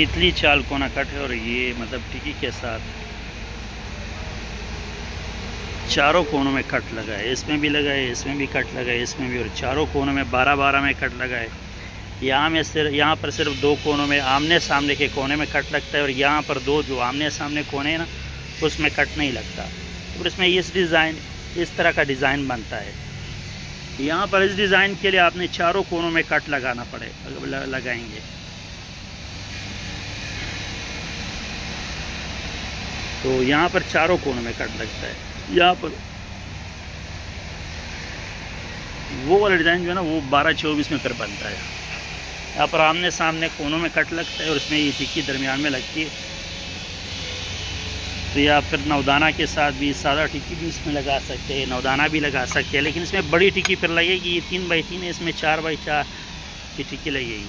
तितली चाल कोना कट है और ये मतलब टिक्की के साथ चारों कोनों में कट लगा है। इसमें भी लगा है, इसमें भी कट लगा है, इसमें भी, और चारों कोनों में 12-12 में कट लगा है। यहाँ पर सिर्फ 2 कोनों में आमने सामने के कोने में कट लगता है और यहाँ पर 2 जो आमने सामने कोने हैं ना उसमें कट नहीं लगता। और इसमें इस तरह का डिज़ाइन बनता है। यहाँ पर इस डिज़ाइन के लिए आपने चारों कोनों में कट लगाना लगाएंगे। तो यहाँ पर चारों कोनों में कट लगता है। यहाँ पर वो वाला डिज़ाइन जो है ना वो 12-24 में फिर बनता है। यहाँ पर आमने सामने कोनों में कट लगता है और उसमें ये टिक्की दरमियान में लगती है। तो या फिर नवदाना के साथ भी सादा टिक्की भी इसमें लगा सकते हैं, नवदाना भी लगा सकते हैं, लेकिन इसमें बड़ी टिक्की फिर लगेगी। ये 3x3 है, इसमें 4x4 की टिक्की लगेगी।